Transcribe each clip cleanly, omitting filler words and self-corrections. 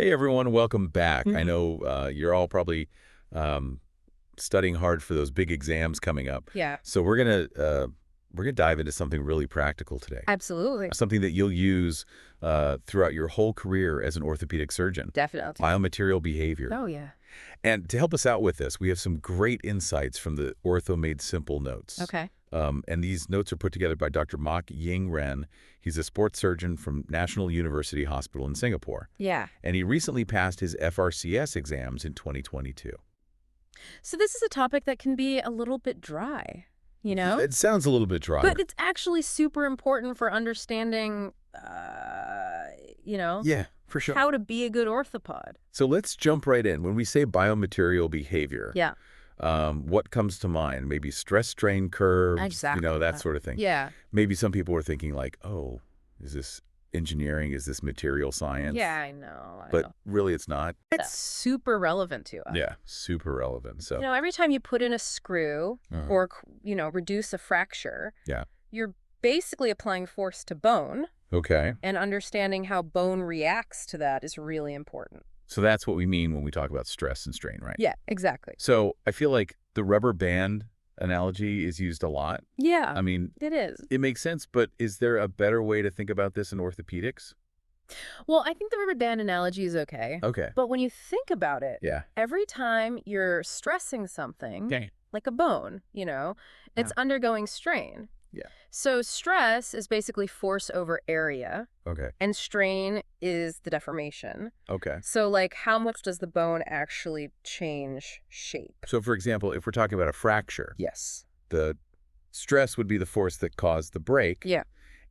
Hey everyone, welcome back. I know you're all probably studying hard for those big exams coming up. Yeah, So we're gonna dive into something really practical today. absolutely. Something that you'll use throughout your whole career as an orthopedic surgeon. Definitely. Biomaterial behavior. Oh, yeah. And to help us out with this, we have some great insights from the Ortho Made Simple notes. Okay. And these notes are put together by Dr. Mok Ying Ren. He's a sports surgeon from National University Hospital in Singapore. Yeah. And he recently passed his FRCS exams in 2022. So this is a topic that can be a little bit dry, you know? It sounds a little bit dry. But it's actually super important for understanding, Yeah, for sure. how to be a good orthopod. So let's jump right in. When we say biomaterial behavior, Yeah. what comes to mind? Maybe stress-strain curves, Exactly. that sort of thing. Yeah. Maybe some people are thinking like, oh, is this engineering? Is this material science? Yeah, I know. But really it's not. It's super relevant to us. Yeah, super relevant. So, Every time you put in a screw Uh-huh. or, reduce a fracture, yeah. you're basically applying force to bone, Okay. and understanding how bone reacts to that is really important. So that's what we mean when we talk about stress and strain, right? Yeah, exactly. So I feel like the rubber band analogy is used a lot. Yeah, I mean, it is. it makes sense, but is there a better way to think about this in orthopedics? Well, I think the rubber band analogy is okay. Okay. But when you think about it, Yeah. every time you're stressing something, Okay. like a bone, it's undergoing strain. Yeah. So stress is basically force over area, Okay. and strain is the deformation. Okay. So, how much does the bone actually change shape? So for example, if we're talking about a fracture, Yes. the stress would be the force that caused the break. Yeah.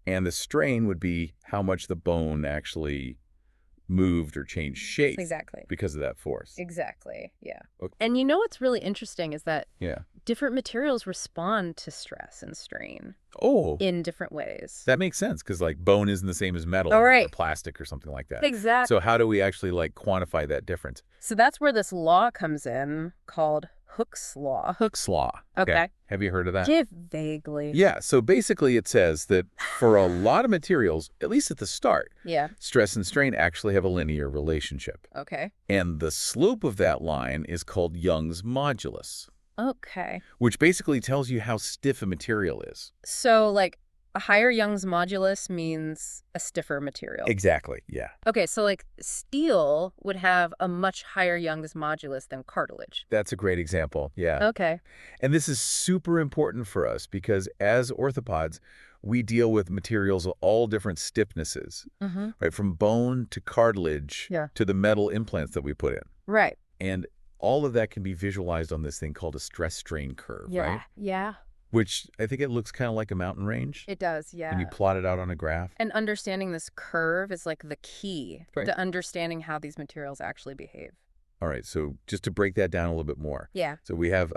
And the strain would be how much the bone actually moved or changed shape Exactly. because of that force. Exactly. Yeah. Okay. And what's really interesting is that Yeah. different materials respond to stress and strain Oh, in different ways. that makes sense because like bone isn't the same as metal All right. or plastic or something like that. Exactly. So how do we actually like quantify that difference? So that's where this law comes in called Hooke's Law. Hooke's law. Okay. Have you heard of that? Give vaguely. Yeah. So basically it says that for a lot of materials, at least at the start, Yeah. stress and strain actually have a linear relationship. Okay. And the slope of that line is called Young's modulus, Okay. which basically tells you how stiff a material is. So, a higher Young's modulus means a stiffer material. Exactly. Yeah. Okay, so steel would have a much higher Young's modulus than cartilage. That's a great example. Yeah. Okay. And this is super important for us because as orthopods, we deal with materials of all different stiffnesses, Mm-hmm. right? From bone to cartilage Yeah. to the metal implants that we put in. Right. And all of that can be visualized on this thing called a stress-strain curve, Yeah. right? Yeah. Which I think it looks kind of like a mountain range. It does, yeah. And you plot it out on a graph. And understanding this curve is the key Right. to understanding how these materials actually behave. All right, so just to break that down a little bit more. Yeah. So we have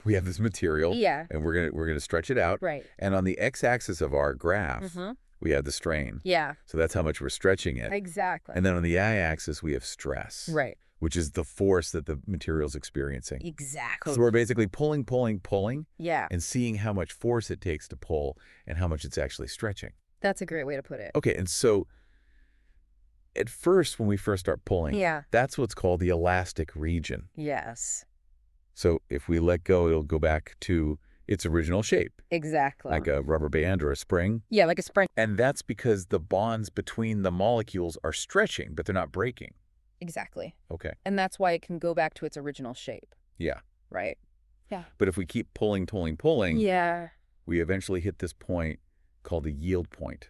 this material, Yeah. and we're gonna stretch it out. Right. And on the x-axis of our graph, Mm-hmm. we have the strain. Yeah. So that's how much we're stretching it. Exactly. And then on the y-axis, we have stress, Right. which is the force that the material's experiencing. Exactly. So we're basically pulling, Yeah. and seeing how much force it takes to pull and how much it's actually stretching. That's a great way to put it. Okay, and so at first, when we first start pulling, Yeah. that's what's called the elastic region. Yes. So if we let go, it'll go back to its original shape, Exactly. like a rubber band or a spring. Yeah, like a spring. And that's because the bonds between the molecules are stretching, but they're not breaking. Exactly. Okay. And that's why it can go back to its original shape, Yeah. right? But if we keep pulling, Yeah. we eventually hit this point called the yield point.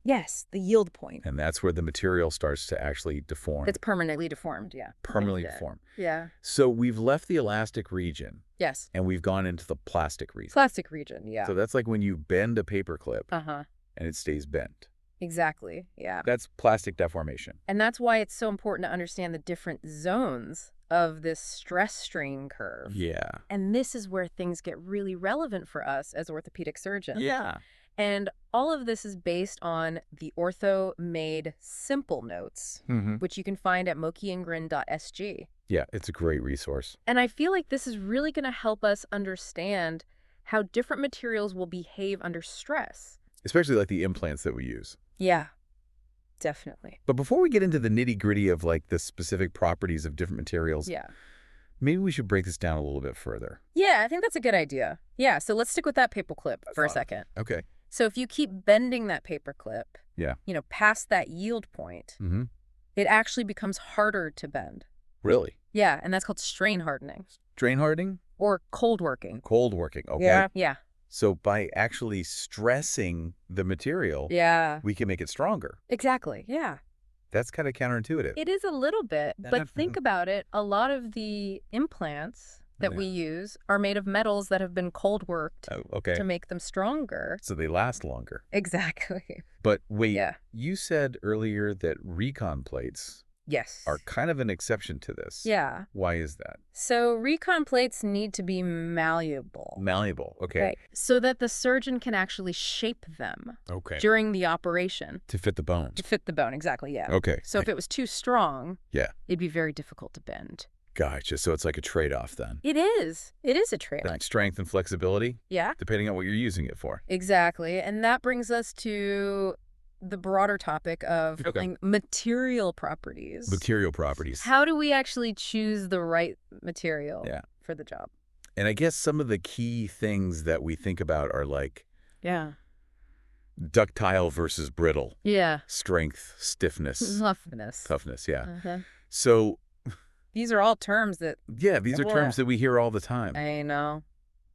Yes, the yield point. And that's where the material starts to actually deform. It's permanently deformed, yeah. permanently Yeah. deform. Yeah. So we've left the elastic region Yes. and we've gone into the plastic region. Plastic region, yeah. So that's like when you bend a paper clip Uh-huh. and it stays bent. Exactly, yeah. That's plastic deformation. And that's why it's so important to understand the different zones of this stress-strain curve. Yeah. And this is where things get really relevant for us as orthopedic surgeons. Yeah. And all of this is based on the Ortho Made Simple notes, Mm-hmm. which you can find at mokyingren.sg. Yeah, it's a great resource. And I feel like this is really going to help us understand how different materials will behave under stress. Especially like the implants that we use. Yeah. Definitely. But before we get into the nitty-gritty of like the specific properties of different materials, Yeah. maybe we should break this down a little bit further. Yeah, I think that's a good idea. Yeah, so let's stick with that paperclip for a second. Okay. So if you keep bending that paperclip, Yeah. Past that yield point, Mm-hmm. it actually becomes harder to bend. Really? Yeah, and that's called strain hardening Drain hardening? or cold working. Cold working. Okay. Yeah. Yeah. So by actually stressing the material, Yeah. we can make it stronger. Exactly. Yeah. That's kind of counterintuitive. It is a little bit, but think about it. A lot of the implants that we use are made of metals that have been cold worked Oh, okay. to make them stronger. So they last longer. Exactly. But wait, Yeah. you said earlier that recon plates Yes. are kind of an exception to this. Yeah. Why is that? So recon plates need to be malleable. Malleable. Okay. So that the surgeon can actually shape them Okay. during the operation To fit the bones. to fit the bone. Exactly. Yeah. Okay. So if it was too strong, Yeah. it'd be very difficult to bend. Gotcha. So it's like a trade-off then. It is. It is a trade-off. Like strength and flexibility, Yeah. depending on what you're using it for. Exactly. And that brings us to the broader topic of like, material properties. Material properties. How do we actually choose the right material for the job? And I guess some of the key things that we think about are like ductile versus brittle, Yeah. strength, stiffness, Toughness. yeah. So, These are all terms that yeah, these are terms that we hear all the time, I know.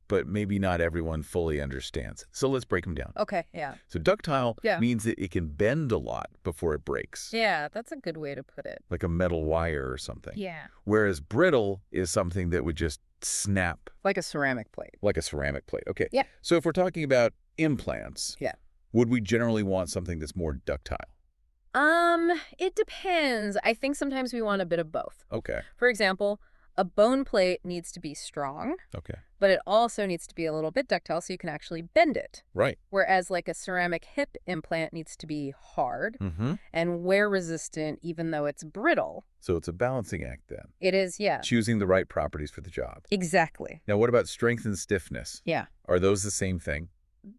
but maybe not everyone fully understands. So let's break them down. Okay, yeah. So ductile Yeah. means that it can bend a lot before it breaks, Yeah, that's a good way to put it. like a metal wire or something. Yeah. Whereas brittle is something that would just snap Like a ceramic plate. like a ceramic plate. Okay. Yeah. So if we're talking about implants, Yeah. would we generally want something that's more ductile? It depends. I think sometimes we want a bit of both. Okay. For example, a bone plate needs to be strong, Okay. but it also needs to be a little bit ductile so you can actually bend it. Right. Whereas like a ceramic hip implant needs to be hard Mm-hmm. and wear resistant even though it's brittle. So it's a balancing act then. It is, yeah. Choosing the right properties for the job. Exactly. Now, what about strength and stiffness? Yeah. Are those the same thing?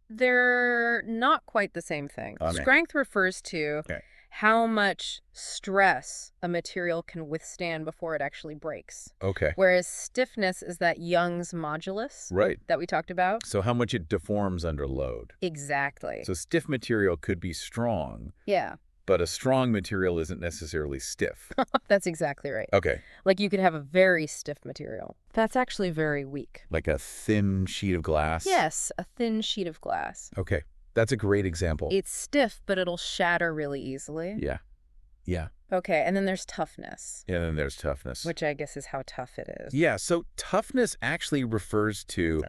They're not quite the same thing. Okay. Strength refers to Okay. how much stress a material can withstand before it actually breaks. Okay. Whereas stiffness is that Young's modulus Right. that we talked about. So how much it deforms under load. Exactly. So stiff material could be strong, Yeah, but a strong material isn't necessarily stiff. that's exactly right. Okay. Like you could have a very stiff material. That's actually very weak. Like a thin sheet of glass? Yes, a thin sheet of glass. Okay. That's a great example. It's stiff, but it'll shatter really easily. Yeah. Yeah. Okay, and then there's toughness, And then there's toughness. which I guess is how tough it is. Yeah, so toughness actually refers to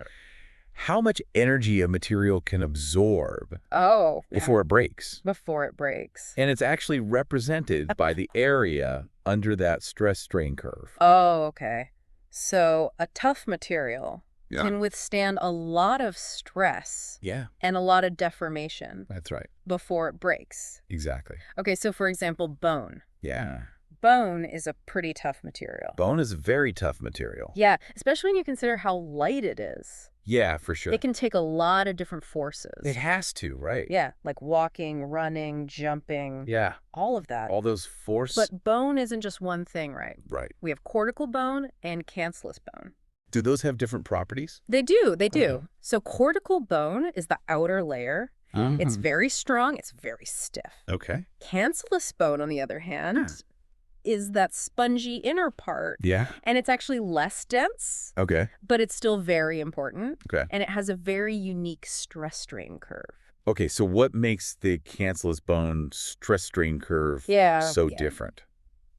how much energy a material can absorb Oh, before it breaks. before it breaks. And it's actually represented by the area under that stress strain curve. Oh, okay. So a tough material Yeah. can withstand a lot of stress Yeah, and a lot of deformation that's right. before it breaks. Exactly. Okay, so for example, bone. Yeah. Bone is a pretty tough material. Bone is a very tough material. Yeah, especially when you consider how light it is. Yeah, for sure. It can take a lot of different forces. It has to, right? Yeah, like walking, running, jumping, Yeah. all of that. All those force. But bone isn't just one thing, right? Right. We have cortical bone and cancellous bone. Do those have different properties? They do. Okay. So cortical bone is the outer layer. It's very strong. It's very stiff. Okay. Cancellous bone, on the other hand, is that spongy inner part. Yeah. And it's actually less dense, Okay. but it's still very important. Okay. And it has a very unique stress strain curve. Okay, so what makes the cancellous bone stress strain curve so different?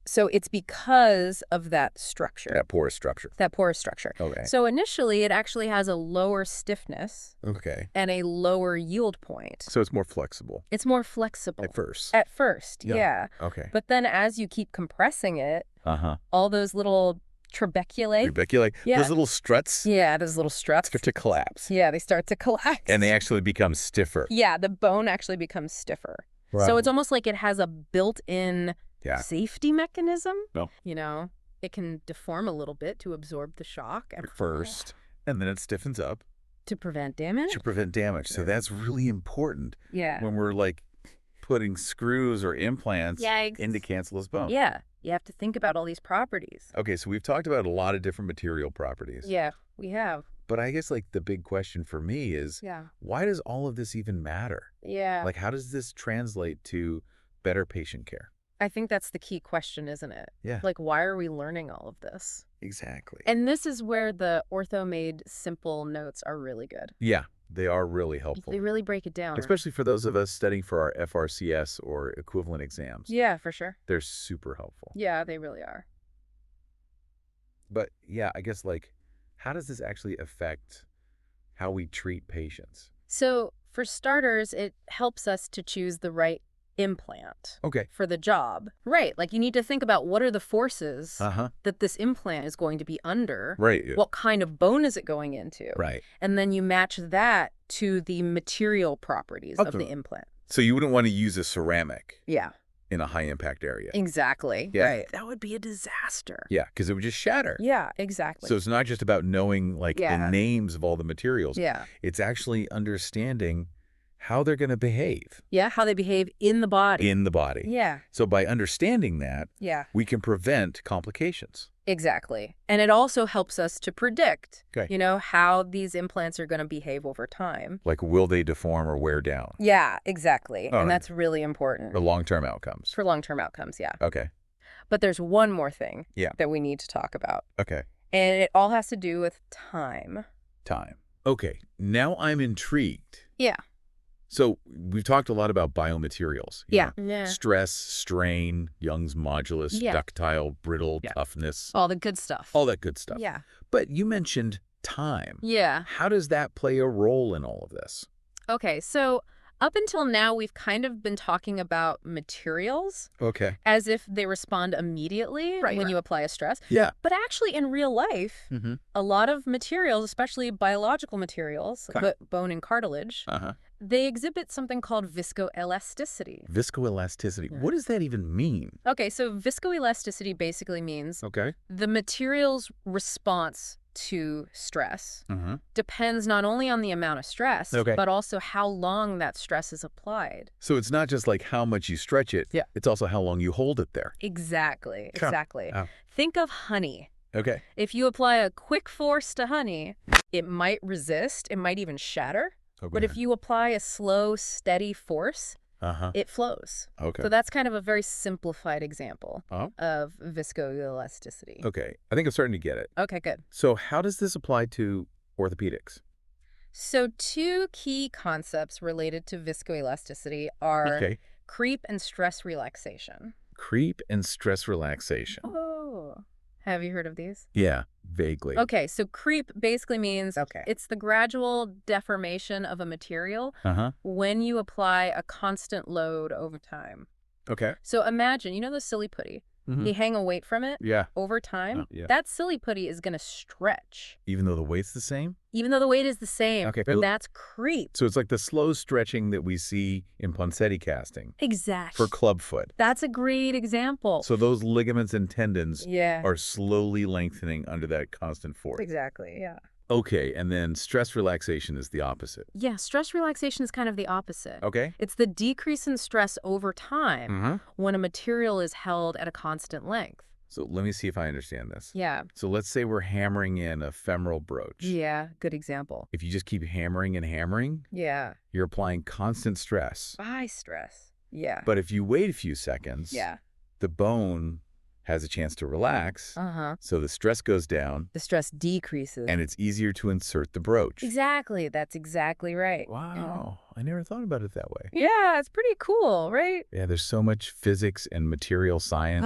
So it's because of that structure. That porous structure. That porous structure. Okay. So initially, it actually has a lower stiffness Okay. and a lower yield point. So it's more flexible It's more flexible. at first. At first, Yeah. yeah. Okay. But then as you keep compressing it, Uh-huh. all those little trabeculae, Like Yeah. those little struts yeah, those little struts, start to collapse. yeah, they start to collapse. And they actually become stiffer. Yeah, the bone actually becomes stiffer. Right. So it's almost like it has a built-in Yeah. safety mechanism. No. You know, it can deform a little bit to absorb the shock and First. And then it stiffens up to prevent damage. to prevent damage. So that's really important Yeah. when we're like putting screws or implants Yikes. into cancellous bone. Yeah, you have to think about all these properties. Okay, so we've talked about a lot of different material properties. Yeah, we have. But I guess like the big question for me is, Yeah. why does all of this even matter? Yeah. Like, how does this translate to better patient care? I think that's the key question, isn't it? Yeah. Like, why are we learning all of this? Exactly. And this is where the ortho-made simple notes are really good. Yeah, they are really helpful. They really break it down. Especially for those of us studying for our FRCS or equivalent exams. Yeah, for sure. They're super helpful. Yeah, they really are. But yeah, I guess like, how does this actually affect how we treat patients? So for starters, it helps us to choose the right implant Okay. for the job. Right. Like you need to think about what are the forces Uh-huh. that this implant is going to be under. Right. What kind of bone is it going into? Right. And then you match that to the material properties of the implant. So you wouldn't want to use a ceramic Yeah. in a high-impact area. Exactly. Yeah. Right. That would be a disaster. Yeah, because it would just shatter. Yeah, exactly. So it's not just about knowing like the names of all the materials. Yeah. It's actually understanding how they're going to behave. Yeah, how they behave in the body. In the body. Yeah. So by understanding that, Yeah. we can prevent complications. Exactly. And it also helps us to predict, Okay. how these implants are going to behave over time. Like, will they deform or wear down? Yeah, exactly. All and right. that's really important. The long-term outcomes. For long-term outcomes, yeah. Okay. But there's one more thing Yeah. that we need to talk about. Okay. And it all has to do with time. Time. Okay. Now I'm intrigued. Yeah. So we've talked a lot about biomaterials. Yeah. Stress, strain, Young's modulus, Yeah. ductile, brittle, toughness, All the good stuff. all that good stuff. Yeah. But you mentioned time. Yeah. How does that play a role in all of this? Okay, so up until now, we've kind of been talking about materials Okay. as if they respond immediately when you apply a stress. Yeah. But actually, in real life, Mm-hmm. a lot of materials, especially biological materials, Okay. but bone and cartilage, Uh-huh. they exhibit something called viscoelasticity. Viscoelasticity. Yeah. What does that even mean? Okay, so viscoelasticity basically means Okay. the material's response to stress Mm-hmm. depends not only on the amount of stress, Okay. but also how long that stress is applied. So it's not just like how much you stretch it. Yeah. It's also how long you hold it there. Exactly, Sure. exactly. Oh. Think of honey. Okay. If you apply a quick force to honey, it might resist, it might even shatter. Okay. But if you apply a slow, steady force, Uh-huh. it flows. Okay. So that's kind of a very simplified example Oh. of viscoelasticity. Okay. I think I'm starting to get it. Okay, good. So how does this apply to orthopedics? So two key concepts related to viscoelasticity are Okay. creep and stress relaxation. Creep and stress relaxation. Oh. Have you heard of these? Yeah, vaguely. Okay, so creep basically means it's the gradual deformation of a material Uh-huh. when you apply a constant load over time. Okay. So imagine, the silly putty. Mhm. You hang a weight from it Yeah. over time. Oh, yeah. That silly putty is going to stretch, Even though the weight's the same? even though the weight is the same. Okay. That's creep. So it's like the slow stretching that we see in Ponseti casting Exactly. for clubfoot. That's a great example. So those ligaments and tendons Yeah. are slowly lengthening under that constant force. Exactly, yeah. Okay, and then stress relaxation is the opposite. Yeah, stress relaxation is kind of the opposite. Okay? It's the decrease in stress over time Mm-hmm. when a material is held at a constant length. So let me see if I understand this. Yeah. So let's say we're hammering in a femoral brooch. Yeah, good example. If you just keep hammering and hammering, Yeah. you're applying constant stress. High stress. Yeah. But if you wait a few seconds, Yeah. the bone has a chance to relax, Uh-huh. so the stress goes down, The stress decreases. and it's easier to insert the brooch. Exactly. That's exactly right. Wow, I never thought about it that way. Yeah, it's pretty cool, right? Yeah, there's so much physics and material science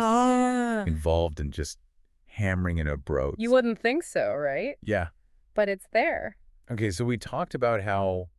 involved in just hammering in a brooch. You wouldn't think so, right? Yeah. But it's there. Okay, so we talked about how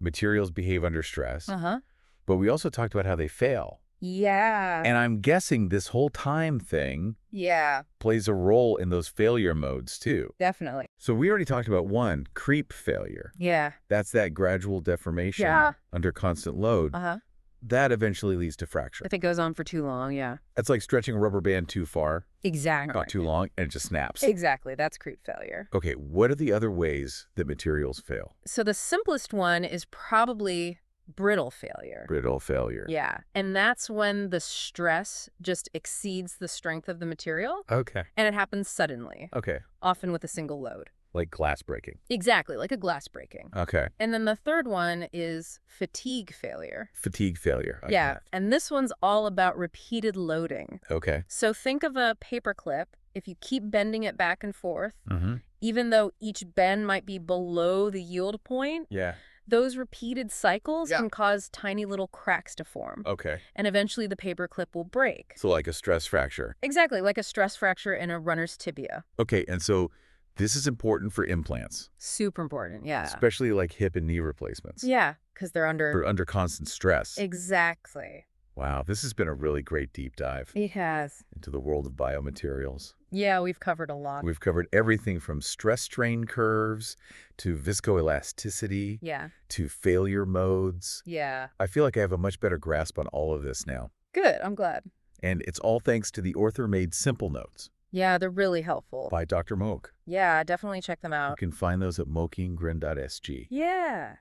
materials behave under stress, Uh-huh. but we also talked about how they fail. Yeah. And I'm guessing this whole time thing Yeah, plays a role in those failure modes too. definitely. So we already talked about one, creep failure. Yeah. That's that gradual deformation Yeah. under constant load. Uh-huh. That eventually leads to fracture. If it goes on for too long, yeah. That's like stretching a rubber band too far, Exactly. not too long, and it just snaps. Exactly. That's creep failure. Okay, what are the other ways that materials fail? So the simplest one is probably brittle failure. Brittle failure. Yeah, and that's when the stress just exceeds the strength of the material, Okay. and it happens suddenly, Okay. often with a single load. Like glass breaking. Exactly, like a glass breaking. Okay. And then the third one is fatigue failure. Fatigue failure. I Yeah, got it. and this one's all about repeated loading. Okay. So think of a paper clip. If you keep bending it back and forth, Mm-hmm. even though each bend might be below the yield point, Yeah. those repeated cycles Yeah. can cause tiny little cracks to form. Okay. And eventually the paper clip will break. So like a stress fracture. Exactly, like a stress fracture in a runner's tibia. Okay, and so this is important for implants, Super important, yeah. especially like hip and knee replacements. Yeah, because they're They're under constant stress. Exactly. Wow, this has been a really great deep dive It has. into the world of biomaterials. Yeah, we've covered a lot. We've covered everything from stress strain curves to viscoelasticity Yeah. to failure modes. Yeah. I feel like I have a much better grasp on all of this now. Good, I'm glad. And it's all thanks to the Ortho-made Simple Notes Yeah, they're really helpful. by Dr. Mok. Yeah, definitely check them You out. can find those at mokyingren.sg, Yeah.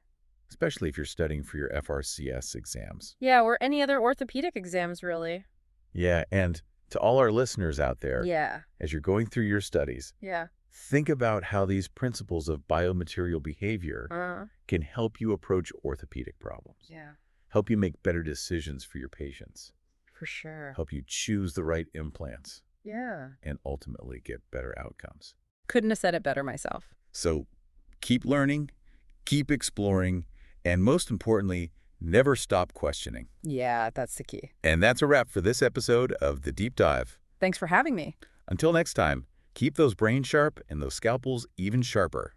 especially if you're studying for your FRCS exams. Yeah, or any other orthopedic exams, really. Yeah, and to all our listeners out there, Yeah. as you're going through your studies, Yeah. think about how these principles of biomaterial behavior can help you approach orthopedic problems, Yeah, help you make better decisions for your patients, for sure. help you choose the right implants, Yeah. and ultimately get better outcomes. Couldn't have said it better myself. So keep learning, keep exploring, and most importantly, never stop questioning. Yeah, that's the key. And that's a wrap for this episode of The Deep Dive. Thanks for having me. Until next time, keep those brains sharp and those scalpels even sharper.